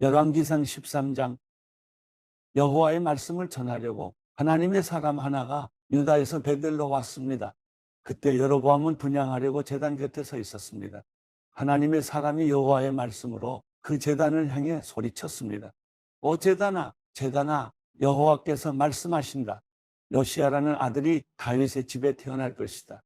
열왕기상 13장. 여호와의 말씀을 전하려고 하나님의 사람 하나가 유다에서 베들로 왔습니다. 그때 여로보암은 분향하려고 제단 곁에 서 있었습니다. 하나님의 사람이 여호와의 말씀으로 그 제단을 향해 소리쳤습니다. 오 제단아, 제단아, 여호와께서 말씀하신다. 요시야라는 아들이 다윗의 집에 태어날 것이다.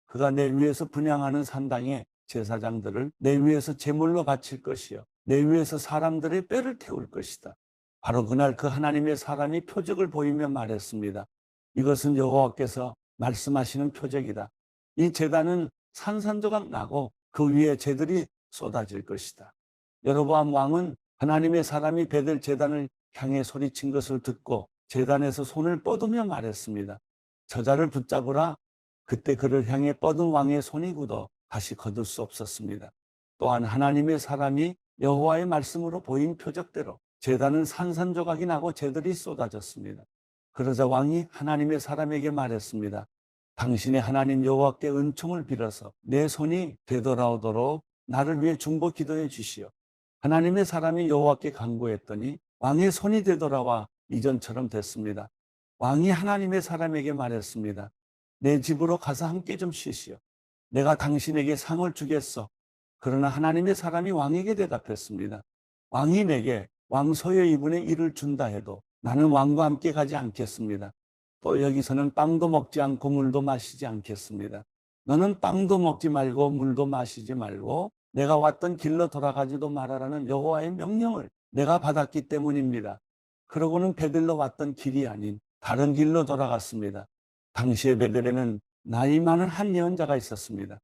그가 내 위에서 분향하는 산당에 제사장들을 내 위에서 제물로 바칠 것이요 내 위에서 사람들의 뼈를 태울 것이다. 바로 그날 그 하나님의 사람이 표적을 보이며 말했습니다. 이것은 여호와께서 말씀하시는 표적이다. 이 제단은 산산조각 나고 그 위에 재들이 쏟아질 것이다. 여로보암 왕은 하나님의 사람이 베델 제단을 향해 소리친 것을 듣고 제단에서 손을 뻗으며 말했습니다. 저자를 붙잡으라. 그때 그를 향해 뻗은 왕의 손이 굳어 다시 거둘 수 없었습니다. 또한 하나님의 사람이 여호와의 말씀으로 보인 표적대로 제단은 산산조각이 나고 재들이 쏟아졌습니다. 그러자 왕이 하나님의 사람에게 말했습니다. 당신의 하나님 여호와께 은총을 빌어서 내 손이 되돌아오도록 나를 위해 중보 기도해 주시오. 하나님의 사람이 여호와께 간구했더니 왕의 손이 되돌아와 이전처럼 됐습니다. 왕이 하나님의 사람에게 말했습니다. 내 집으로 가서 함께 좀 쉬시오. 내가 당신에게 상을 주겠소. 그러나 하나님의 사람이 왕에게 대답했습니다. 왕이 내게 왕소의 2분의 1을 준다 해도 나는 왕과 함께 가지 않겠습니다. 또 여기서는 빵도 먹지 않고 물도 마시지 않겠습니다. 너는 빵도 먹지 말고 물도 마시지 말고 내가 왔던 길로 돌아가지도 말아라는 여호와의 명령을 내가 받았기 때문입니다. 그러고는 베들로 왔던 길이 아닌 다른 길로 돌아갔습니다. 당시에 베들에는 나이 많은 한 예언자가 있었습니다.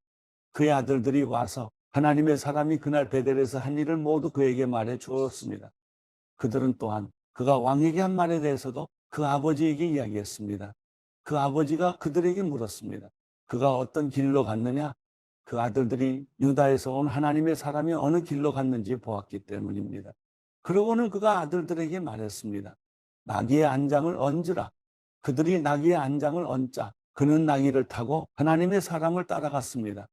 그의 아들들이 와서 하나님의 사람이 그날 베델에서 한 일을 모두 그에게 말해 주었습니다. 그들은 또한 그가 왕에게 한 말에 대해서도 그 아버지에게 이야기했습니다. 그 아버지가 그들에게 물었습니다. 그가 어떤 길로 갔느냐? 그 아들들이 유다에서 온 하나님의 사람이 어느 길로 갔는지 보았기 때문입니다. 그러고는 그가 아들들에게 말했습니다. 나귀의 안장을 얹으라. 그들이 나귀의 안장을 얹자 그는 나귀를 타고 하나님의 사람을 따라갔습니다.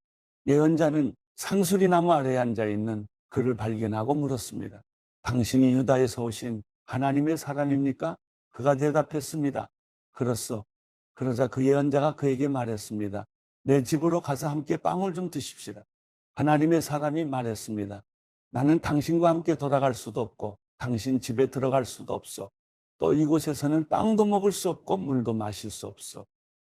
예언자는 상수리나무 아래에 앉아 있는 그를 발견하고 물었습니다. 당신이 유다에서 오신 하나님의 사람입니까? 그가 대답했습니다. 그렇소. 그러자 그 예언자가 그에게 말했습니다. 내 집으로 가서 함께 빵을 좀 드십시다. 하나님의 사람이 말했습니다. 나는 당신과 함께 돌아갈 수도 없고 당신 집에 들어갈 수도 없어. 또 이곳에서는 빵도 먹을 수 없고 물도 마실 수 없어.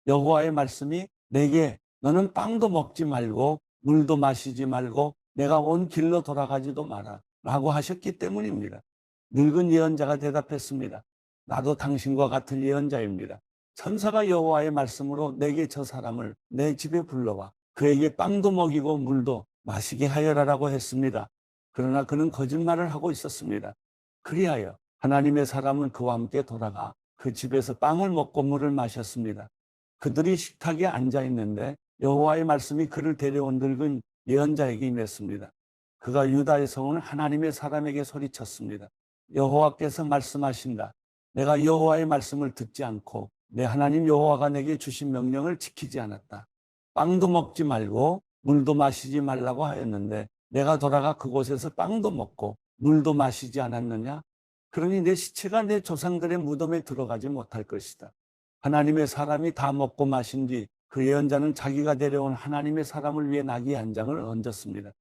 여호와의 말씀이 내게 너는 빵도 먹지 말고 물도 마시지 말고 내가 온 길로 돌아가지도 마라 라고 하셨기 때문입니다. 늙은 예언자가 대답했습니다. 나도 당신과 같은 예언자입니다. 천사가 여호와의 말씀으로 내게 저 사람을 내 집에 불러와 그에게 빵도 먹이고 물도 마시게 하여라라고 했습니다. 그러나 그는 거짓말을 하고 있었습니다. 그리하여 하나님의 사람은 그와 함께 돌아가 그 집에서 빵을 먹고 물을 마셨습니다. 그들이 식탁에 앉아 있는데 여호와의 말씀이 그를 데려온 늙은 예언자에게 임했습니다. 그가 유다에서 온 하나님의 사람에게 소리쳤습니다. 여호와께서 말씀하신다. 내가 여호와의 말씀을 듣지 않고 내 하나님 여호와가 내게 주신 명령을 지키지 않았다. 빵도 먹지 말고 물도 마시지 말라고 하였는데 내가 돌아가 그곳에서 빵도 먹고 물도 마시지 않았느냐? 그러니 내 시체가 내 조상들의 무덤에 들어가지 못할 것이다. 하나님의 사람이 다 먹고 마신 뒤 그 예언자는 자기가 데려온 하나님의 사람을 위해 나귀의 안장을 얹었습니다.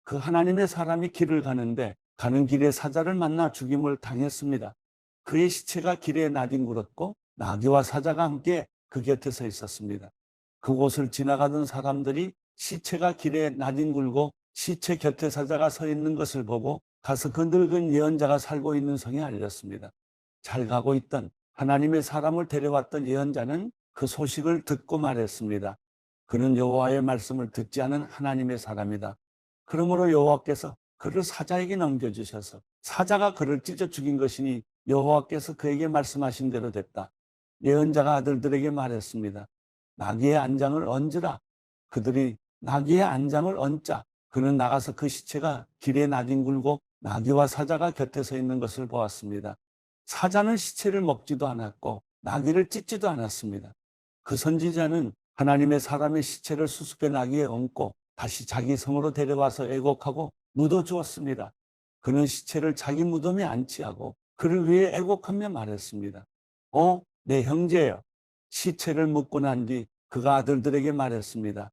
그 하나님의 사람이 길을 가는데 가는 길에 사자를 만나 죽임을 당했습니다. 그의 시체가 길에 나뒹굴었고 나귀와 사자가 함께 그 곁에 서 있었습니다. 그곳을 지나가던 사람들이 시체가 길에 나뒹굴고 시체 곁에 사자가 서 있는 것을 보고 가서 그 늙은 예언자가 살고 있는 성에 알렸습니다. 잘 가고 있던 하나님의 사람을 데려왔던 예언자는 그 소식을 듣고 말했습니다. 그는 여호와의 말씀을 듣지 않은 하나님의 사람이다. 그러므로 여호와께서 그를 사자에게 넘겨주셔서 사자가 그를 찢어 죽인 것이니 여호와께서 그에게 말씀하신 대로 됐다. 예언자가 아들들에게 말했습니다. 나귀의 안장을 얹으라. 그들이 나귀의 안장을 얹자 그는 나가서 그 시체가 길에 나뒹굴고 나귀와 사자가 곁에 서 있는 것을 보았습니다. 사자는 시체를 먹지도 않았고 나귀를 찢지도 않았습니다. 그 선지자는 하나님의 사람의 시체를 수습해 나귀에 얹고 다시 자기 성으로 데려와서 애곡하고 묻어주었습니다. 그는 시체를 자기 무덤에 안치하고 그를 위해 애곡하며 말했습니다. 내 형제여. 시체를 묻고 난 뒤 그가 아들들에게 말했습니다.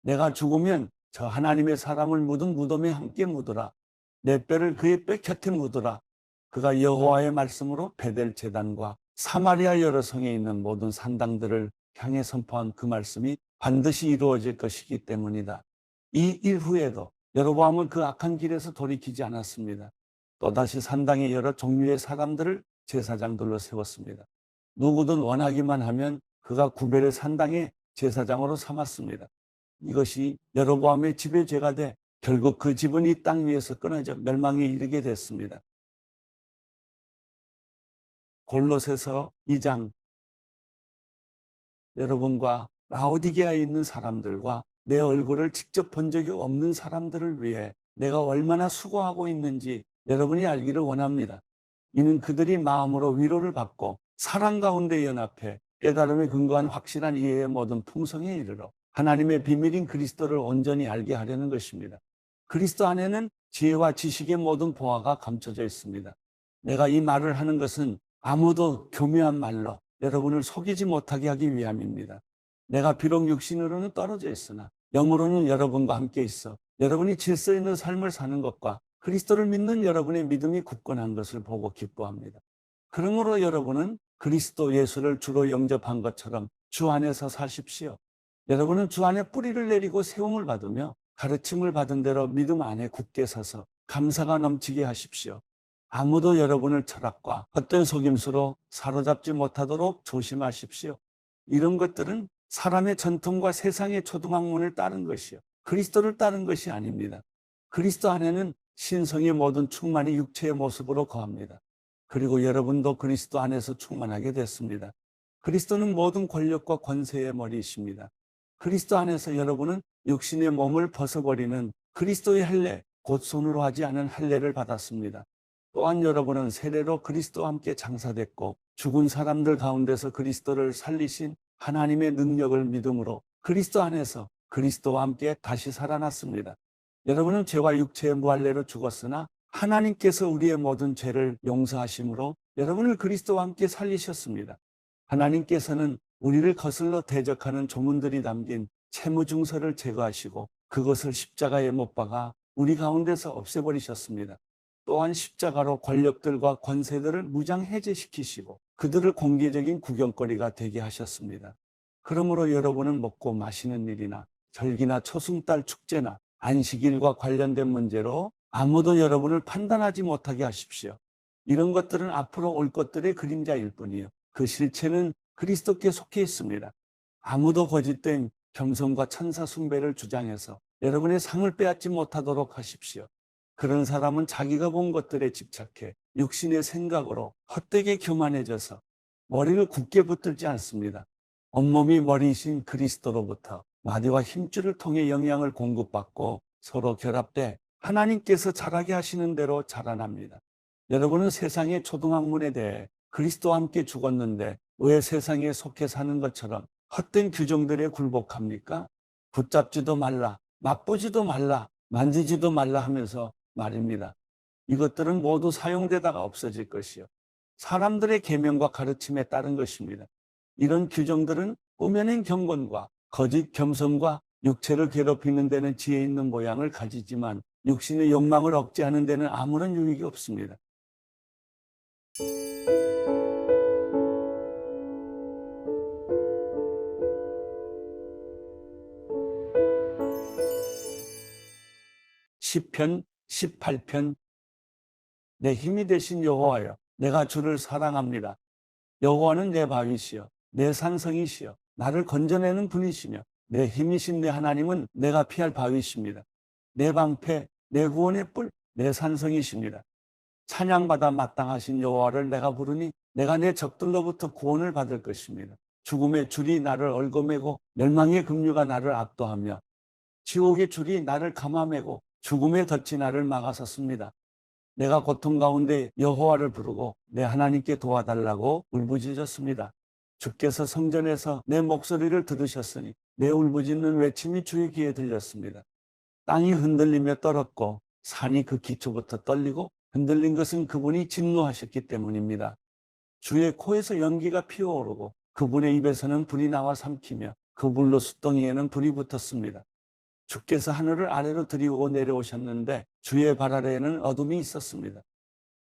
내가 죽으면 저 하나님의 사람을 묻은 무덤에 함께 묻으라. 내 뼈를 그의 뼈 곁에 묻으라. 그가 여호와의 말씀으로 베델 제단과 사마리아 여러 성에 있는 모든 산당들을 향해 선포한 그 말씀이 반드시 이루어질 것이기 때문이다. 이 일 후에도 여로보암은 그 악한 길에서 돌이키지 않았습니다. 또다시 산당의 여러 종류의 사람들을 제사장들로 세웠습니다. 누구든 원하기만 하면 그가 구별의 산당의 제사장으로 삼았습니다. 이것이 여로보암의 집의 죄가 돼 결국 그 집은 이 땅 위에서 끊어져 멸망에 이르게 됐습니다. 골로새서 2장. 여러분과 라오디게아에 있는 사람들과 내 얼굴을 직접 본 적이 없는 사람들을 위해 내가 얼마나 수고하고 있는지 여러분이 알기를 원합니다. 이는 그들이 마음으로 위로를 받고 사랑 가운데 연합해 깨달음에 근거한 확실한 이해의 모든 풍성에 이르러 하나님의 비밀인 그리스도를 온전히 알게 하려는 것입니다. 그리스도 안에는 지혜와 지식의 모든 보화가 감춰져 있습니다. 내가 이 말을 하는 것은 아무도 교묘한 말로 여러분을 속이지 못하게 하기 위함입니다. 내가 비록 육신으로는 떨어져 있으나 영으로는 여러분과 함께 있어 여러분이 질서 있는 삶을 사는 것과 그리스도를 믿는 여러분의 믿음이 굳건한 것을 보고 기뻐합니다. 그러므로 여러분은 그리스도 예수를 주로 영접한 것처럼 주 안에서 사십시오. 여러분은 주 안에 뿌리를 내리고 세움을 받으며 가르침을 받은 대로 믿음 안에 굳게 서서 감사가 넘치게 하십시오. 아무도 여러분을 철학과 헛된 속임수로 사로잡지 못하도록 조심하십시오. 이런 것들은 사람의 전통과 세상의 초등학문을 따른 것이요, 그리스도를 따른 것이 아닙니다. 그리스도 안에는 신성의 모든 충만이 육체의 모습으로 거합니다. 그리고 여러분도 그리스도 안에서 충만하게 됐습니다. 그리스도는 모든 권력과 권세의 머리이십니다. 그리스도 안에서 여러분은 육신의 몸을 벗어버리는 그리스도의 할례, 곧 손으로 하지 않은 할례를 받았습니다. 또한 여러분은 세례로 그리스도와 함께 장사됐고 죽은 사람들 가운데서 그리스도를 살리신 하나님의 능력을 믿음으로 그리스도 안에서 그리스도와 함께 다시 살아났습니다. 여러분은 죄와 육체의 무할례로 죽었으나 하나님께서 우리의 모든 죄를 용서하심으로 여러분을 그리스도와 함께 살리셨습니다. 하나님께서는 우리를 거슬러 대적하는 조문들이 담긴 채무증서를 제거하시고 그것을 십자가에 못 박아 우리 가운데서 없애버리셨습니다. 또한 십자가로 권력들과 권세들을 무장해제시키시고 그들을 공개적인 구경거리가 되게 하셨습니다. 그러므로 여러분은 먹고 마시는 일이나 절기나 초승달 축제나 안식일과 관련된 문제로 아무도 여러분을 판단하지 못하게 하십시오. 이런 것들은 앞으로 올 것들의 그림자일 뿐이요, 그 실체는 그리스도께 속해 있습니다. 아무도 거짓된 겸손과 천사 숭배를 주장해서 여러분의 상을 빼앗지 못하도록 하십시오. 그런 사람은 자기가 본 것들에 집착해 육신의 생각으로 헛되게 교만해져서 머리를 굳게 붙들지 않습니다. 온몸이 머리이신 그리스도로부터 마디와 힘줄을 통해 영향을 공급받고 서로 결합돼 하나님께서 자라게 하시는 대로 자라납니다. 여러분은 세상의 초등학문에 대해 그리스도와 함께 죽었는데 왜 세상에 속해 사는 것처럼 헛된 규정들에 굴복합니까? 붙잡지도 말라, 맛보지도 말라, 만지지도 말라 하면서 말입니다. 이것들은 모두 사용되다가 없어질 것이요, 사람들의 계명과 가르침에 따른 것입니다. 이런 규정들은 꾸며낸 경건과 거짓 겸손과 육체를 괴롭히는 데는 지혜 있는 모양을 가지지만 육신의 욕망을 억제하는 데는 아무런 유익이 없습니다. 시편 18편. 내 힘이 되신 여호와여, 내가 주를 사랑합니다. 여호와는 내 바위시여 내 산성이시여 나를 건져내는 분이시며 내 힘이신 내 하나님은 내가 피할 바위십니다. 내 방패, 내 구원의 뿔, 내 산성이십니다. 찬양받아 마땅하신 여호와를 내가 부르니 내가 내 적들로부터 구원을 받을 것입니다. 죽음의 줄이 나를 얽어매고 멸망의 급류가 나를 압도하며 지옥의 줄이 나를 감아매고 죽음의 덫이 나를 막아섰습니다. 내가 고통 가운데 여호와를 부르고 내 하나님께 도와달라고 울부짖었습니다. 주께서 성전에서 내 목소리를 들으셨으니 내 울부짖는 외침이 주의 귀에 들렸습니다. 땅이 흔들리며 떨었고 산이 그 기초부터 떨리고 흔들린 것은 그분이 진노하셨기 때문입니다. 주의 코에서 연기가 피어오르고 그분의 입에서는 불이 나와 삼키며 그 불로 숫덩이에는 불이 붙었습니다. 주께서 하늘을 아래로 들이고 내려오셨는데 주의 발 아래에는 어둠이 있었습니다.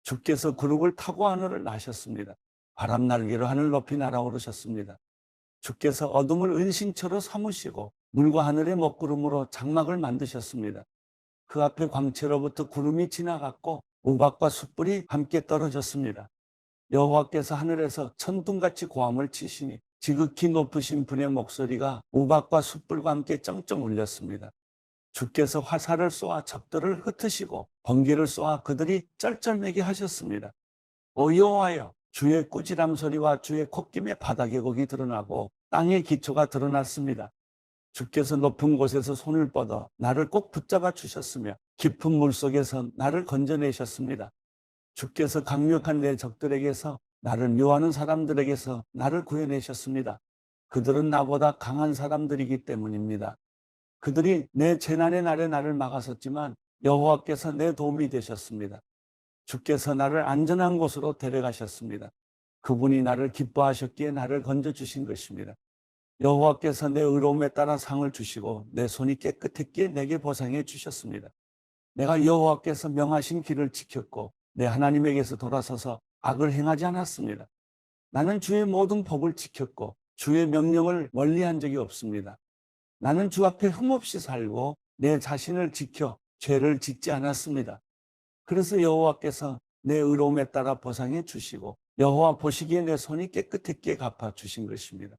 주께서 구름을 타고 하늘을 나셨습니다. 바람 날개로 하늘 높이 날아오르셨습니다. 주께서 어둠을 은신처로 삼으시고 물과 하늘의 먹구름으로 장막을 만드셨습니다. 그 앞에 광채로부터 구름이 지나갔고 우박과 숯불이 함께 떨어졌습니다. 여호와께서 하늘에서 천둥같이 고함을 치시니 지극히 높으신 분의 목소리가 우박과 숯불과 함께 쩡쩡 울렸습니다. 주께서 화살을 쏘아 적들을 흩으시고 번개를 쏘아 그들이 쩔쩔매게 하셨습니다. 오 여호와여, 주의 꾸지람 소리와 주의 콧김에 바닥의 곡이 드러나고 땅의 기초가 드러났습니다. 주께서 높은 곳에서 손을 뻗어 나를 꼭 붙잡아 주셨으며 깊은 물속에서 나를 건져내셨습니다. 주께서 강력한 내 적들에게서 나를 미워하는 사람들에게서 나를 구해내셨습니다. 그들은 나보다 강한 사람들이기 때문입니다. 그들이 내 재난의 날에 나를 막았었지만 여호와께서 내 도움이 되셨습니다. 주께서 나를 안전한 곳으로 데려가셨습니다. 그분이 나를 기뻐하셨기에 나를 건져주신 것입니다. 여호와께서 내 의로움에 따라 상을 주시고 내 손이 깨끗했기에 내게 보상해 주셨습니다. 내가 여호와께서 명하신 길을 지켰고 내 하나님에게서 돌아서서 악을 행하지 않았습니다. 나는 주의 모든 법을 지켰고 주의 명령을 멀리한 적이 없습니다. 나는 주 앞에 흠없이 살고 내 자신을 지켜 죄를 짓지 않았습니다. 그래서 여호와께서 내 의로움에 따라 보상해 주시고 여호와 보시기에 내 손이 깨끗했기에 갚아 주신 것입니다.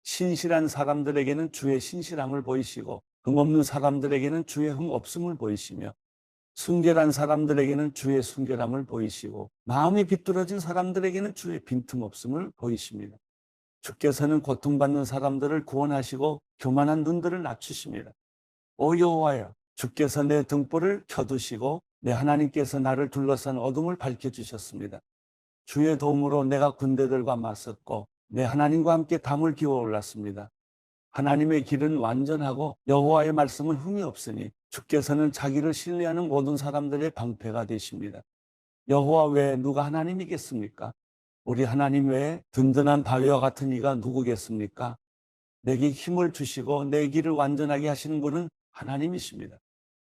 신실한 사람들에게는 주의 신실함을 보이시고 흠없는 사람들에게는 주의 흠없음을 보이시며 순결한 사람들에게는 주의 순결함을 보이시고 마음이 비뚤어진 사람들에게는 주의 빈틈없음을 보이십니다. 주께서는 고통받는 사람들을 구원하시고 교만한 눈들을 낮추십니다. 오 여호와여, 주께서 내 등불을 켜두시고 내 하나님께서 나를 둘러싼 어둠을 밝혀주셨습니다. 주의 도움으로 내가 군대들과 맞섰고 내 하나님과 함께 담을 기어 올랐습니다. 하나님의 길은 완전하고 여호와의 말씀은 흠이 없으니 주께서는 자기를 신뢰하는 모든 사람들의 방패가 되십니다. 여호와 외에 누가 하나님이겠습니까? 우리 하나님 외에 든든한 바위와 같은 이가 누구겠습니까? 내게 힘을 주시고 내 길을 완전하게 하시는 분은 하나님이십니다.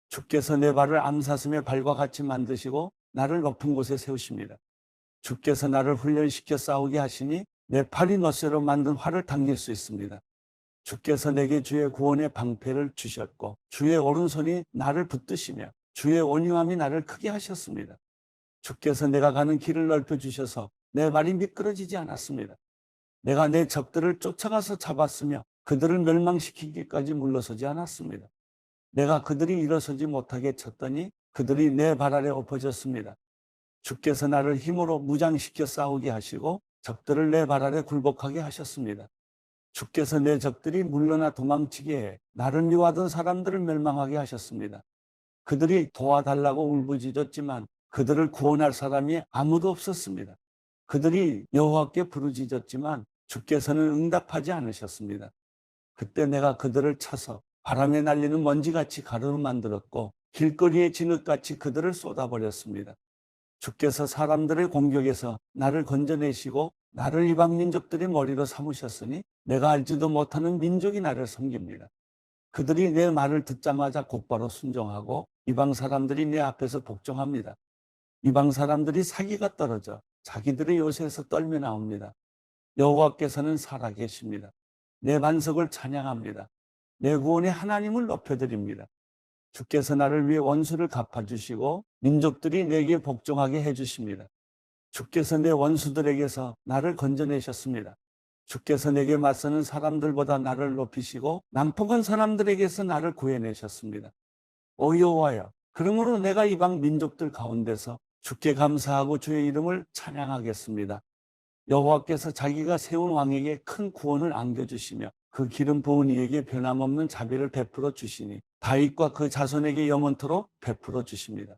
주께서 내 발을 암사슴의 발과 같이 만드시고 나를 높은 곳에 세우십니다. 주께서 나를 훈련시켜 싸우게 하시니 내 팔이 너쇠로 만든 활을 당길 수 있습니다. 주께서 내게 주의 구원의 방패를 주셨고 주의 오른손이 나를 붙드시며 주의 온유함이 나를 크게 하셨습니다. 주께서 내가 가는 길을 넓혀주셔서 내 발이 미끄러지지 않았습니다. 내가 내 적들을 쫓아가서 잡았으며 그들을 멸망시키기까지 물러서지 않았습니다. 내가 그들이 일어서지 못하게 쳤더니 그들이 내 발 아래 엎어졌습니다. 주께서 나를 힘으로 무장시켜 싸우게 하시고 적들을 내 발 아래 굴복하게 하셨습니다. 주께서 내 적들이 물러나 도망치게 해 나를 미워하던 사람들을 멸망하게 하셨습니다. 그들이 도와달라고 울부짖었지만 그들을 구원할 사람이 아무도 없었습니다. 그들이 여호와께 부르짖었지만 주께서는 응답하지 않으셨습니다. 그때 내가 그들을 쳐서 바람에 날리는 먼지같이 가루로 만들었고 길거리의 진흙같이 그들을 쏟아버렸습니다. 주께서 사람들의 공격에서 나를 건져내시고 나를 이방 민족들의 머리로 삼으셨으니 내가 알지도 못하는 민족이 나를 섬깁니다. 그들이 내 말을 듣자마자 곧바로 순종하고 이방 사람들이 내 앞에서 복종합니다. 이방 사람들이 사기가 떨어져 자기들의 요새에서 떨며 나옵니다. 여호와께서는 살아계십니다. 내 반석을 찬양합니다. 내 구원의 하나님을 높여드립니다. 주께서 나를 위해 원수를 갚아주시고 민족들이 내게 복종하게 해주십니다. 주께서 내 원수들에게서 나를 건져내셨습니다. 주께서 내게 맞서는 사람들보다 나를 높이시고 난폭한 사람들에게서 나를 구해내셨습니다. 오 여호와여, 그러므로 내가 이방 민족들 가운데서 주께 감사하고 주의 이름을 찬양하겠습니다. 여호와께서 자기가 세운 왕에게 큰 구원을 안겨주시며 그 기름 부은 이에게 변함없는 자비를 베풀어 주시니 다윗과 그 자손에게 영원토록 베풀어 주십니다.